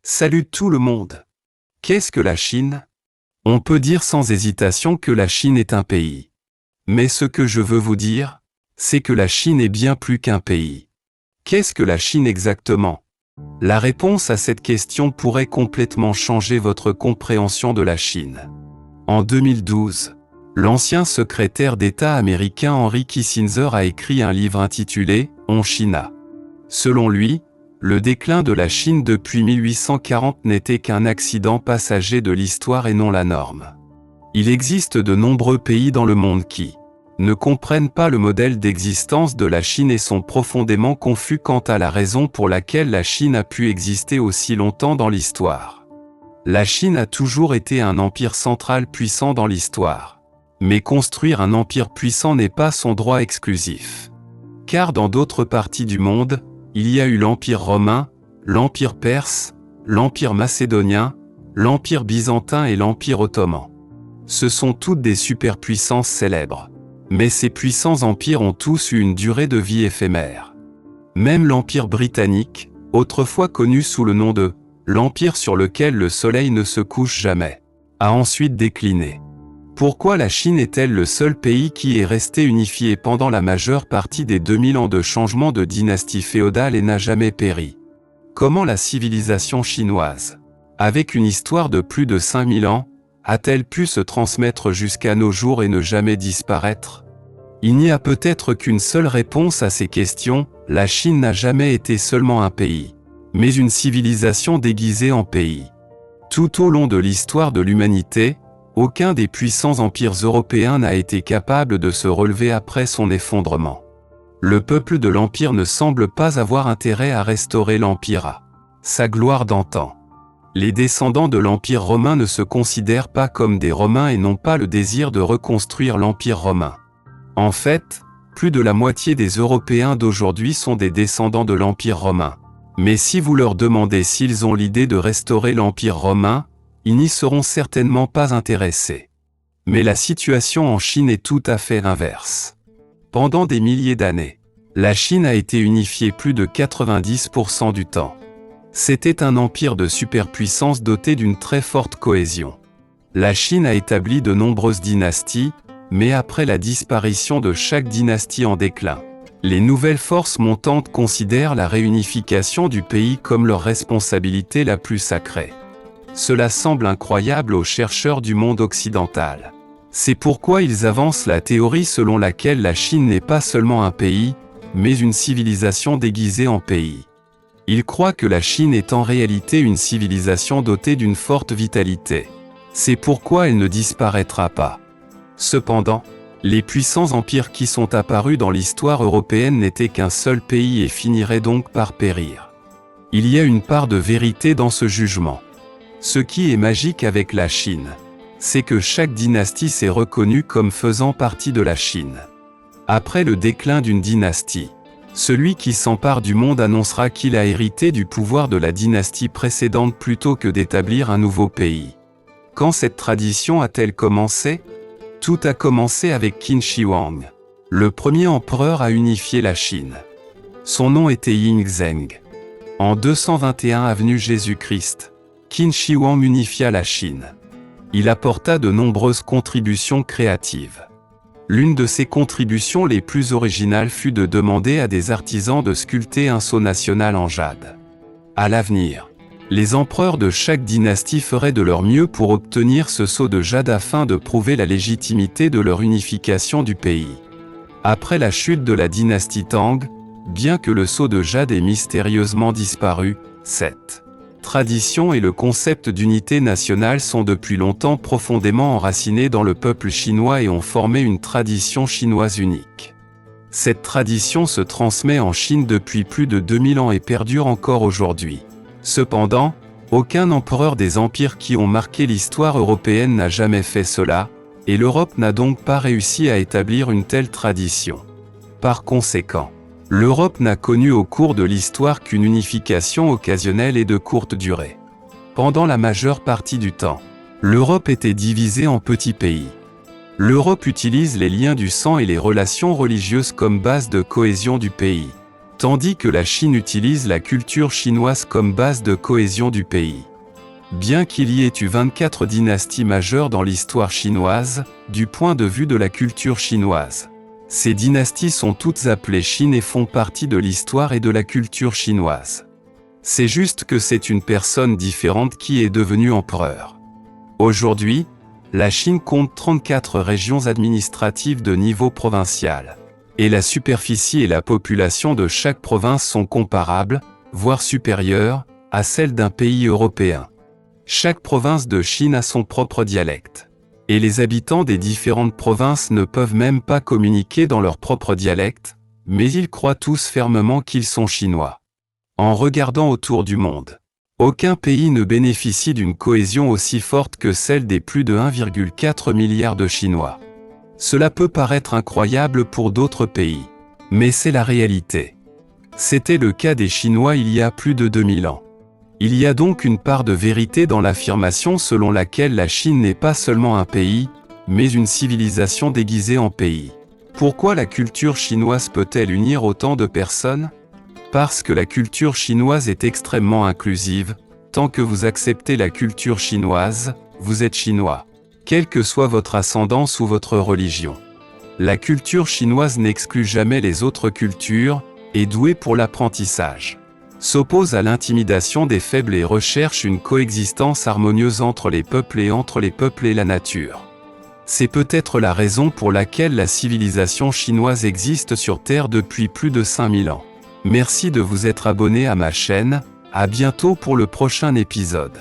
Salut tout le monde. Qu'est-ce que la Chine? On peut dire sans hésitation que la Chine est un pays. Mais ce que je veux vous dire, c'est que la Chine est bien plus qu'un pays. Qu'est-ce que la Chine exactement? La réponse à cette question pourrait complètement changer votre compréhension de la Chine. En 2012, l'ancien secrétaire d'État américain Henry Kissinger a écrit un livre intitulé « On China ». Selon lui, le déclin de la Chine depuis 1840 n'était qu'un accident passager de l'histoire et non la norme. Il existe de nombreux pays dans le monde qui ne comprennent pas le modèle d'existence de la Chine et sont profondément confus quant à la raison pour laquelle la Chine a pu exister aussi longtemps dans l'histoire. La Chine a toujours été un empire central puissant dans l'histoire. Mais construire un empire puissant n'est pas son droit exclusif. Car dans d'autres parties du monde, il y a eu l'Empire romain, l'Empire perse, l'Empire macédonien, l'Empire byzantin et l'Empire ottoman. Ce sont toutes des superpuissances célèbres. Mais ces puissants empires ont tous eu une durée de vie éphémère. Même l'Empire britannique, autrefois connu sous le nom de « l'Empire sur lequel le soleil ne se couche jamais », a ensuite décliné. Pourquoi la Chine est-elle le seul pays qui est resté unifié pendant la majeure partie des 2000 ans de changement de dynastie féodale et n'a jamais péri? Comment la civilisation chinoise, avec une histoire de plus de 5000 ans, a-t-elle pu se transmettre jusqu'à nos jours et ne jamais disparaître? Il n'y a peut-être qu'une seule réponse à ces questions, la Chine n'a jamais été seulement un pays, mais une civilisation déguisée en pays. Tout au long de l'histoire de l'humanité, aucun des puissants empires européens n'a été capable de se relever après son effondrement. Le peuple de l'empire ne semble pas avoir intérêt à restaurer l'empire à sa gloire d'antan. Les descendants de l'empire romain ne se considèrent pas comme des Romains et n'ont pas le désir de reconstruire l'empire romain. En fait, plus de la moitié des Européens d'aujourd'hui sont des descendants de l'empire romain. Mais si vous leur demandez s'ils ont l'idée de restaurer l'empire romain, ils n'y seront certainement pas intéressés. Mais la situation en Chine est tout à fait inverse. Pendant des milliers d'années, la Chine a été unifiée plus de 90% du temps. C'était un empire de superpuissance doté d'une très forte cohésion. La Chine a établi de nombreuses dynasties, mais après la disparition de chaque dynastie en déclin, les nouvelles forces montantes considèrent la réunification du pays comme leur responsabilité la plus sacrée. Cela semble incroyable aux chercheurs du monde occidental. C'est pourquoi ils avancent la théorie selon laquelle la Chine n'est pas seulement un pays, mais une civilisation déguisée en pays. Ils croient que la Chine est en réalité une civilisation dotée d'une forte vitalité. C'est pourquoi elle ne disparaîtra pas. Cependant, les puissants empires qui sont apparus dans l'histoire européenne n'étaient qu'un seul pays et finiraient donc par périr. Il y a une part de vérité dans ce jugement. Ce qui est magique avec la Chine, c'est que chaque dynastie s'est reconnue comme faisant partie de la Chine. Après le déclin d'une dynastie, celui qui s'empare du monde annoncera qu'il a hérité du pouvoir de la dynastie précédente plutôt que d'établir un nouveau pays. Quand cette tradition a-t-elle commencé? Tout a commencé avec Qin Shi Huang, le premier empereur à unifier la Chine. Son nom était Yingzheng. En 221 avenue Jésus-Christ, Qin Shi Huang unifia la Chine. Il apporta de nombreuses contributions créatives. L'une de ses contributions les plus originales fut de demander à des artisans de sculpter un sceau national en jade. À l'avenir, les empereurs de chaque dynastie feraient de leur mieux pour obtenir ce sceau de jade afin de prouver la légitimité de leur unification du pays. Après la chute de la dynastie Tang, bien que le sceau de jade ait mystérieusement disparu, cette tradition et le concept d'unité nationale sont depuis longtemps profondément enracinés dans le peuple chinois et ont formé une tradition chinoise unique. Cette tradition se transmet en Chine depuis plus de 2000 ans et perdure encore aujourd'hui. Cependant, aucun empereur des empires qui ont marqué l'histoire européenne n'a jamais fait cela, et l'Europe n'a donc pas réussi à établir une telle tradition. Par conséquent, l'Europe n'a connu au cours de l'histoire qu'une unification occasionnelle et de courte durée. Pendant la majeure partie du temps, l'Europe était divisée en petits pays. L'Europe utilise les liens du sang et les relations religieuses comme base de cohésion du pays. tandis que la Chine utilise la culture chinoise comme base de cohésion du pays. Bien qu'il y ait eu 24 dynasties majeures dans l'histoire chinoise, du point de vue de la culture chinoise, ces dynasties sont toutes appelées Chine et font partie de l'histoire et de la culture chinoise. C'est juste que c'est une personne différente qui est devenue empereur. Aujourd'hui, la Chine compte 34 régions administratives de niveau provincial. Et la superficie et la population de chaque province sont comparables, voire supérieures, à celles d'un pays européen. Chaque province de Chine a son propre dialecte. Et les habitants des différentes provinces ne peuvent même pas communiquer dans leur propre dialecte, mais ils croient tous fermement qu'ils sont chinois. En regardant autour du monde, aucun pays ne bénéficie d'une cohésion aussi forte que celle des plus de 1,4 milliard de Chinois. Cela peut paraître incroyable pour d'autres pays, mais c'est la réalité. C'était le cas des Chinois il y a plus de 2000 ans. Il y a donc une part de vérité dans l'affirmation selon laquelle la Chine n'est pas seulement un pays, mais une civilisation déguisée en pays. Pourquoi la culture chinoise peut-elle unir autant de personnes ? Parce que la culture chinoise est extrêmement inclusive. Tant que vous acceptez la culture chinoise, vous êtes chinois, quelle que soit votre ascendance ou votre religion. La culture chinoise n'exclut jamais les autres cultures, est douée pour l'apprentissage, s'oppose à l'intimidation des faibles et recherche une coexistence harmonieuse entre les peuples et la nature. C'est peut-être la raison pour laquelle la civilisation chinoise existe sur Terre depuis plus de 5000 ans. Merci de vous être abonné à ma chaîne, à bientôt pour le prochain épisode.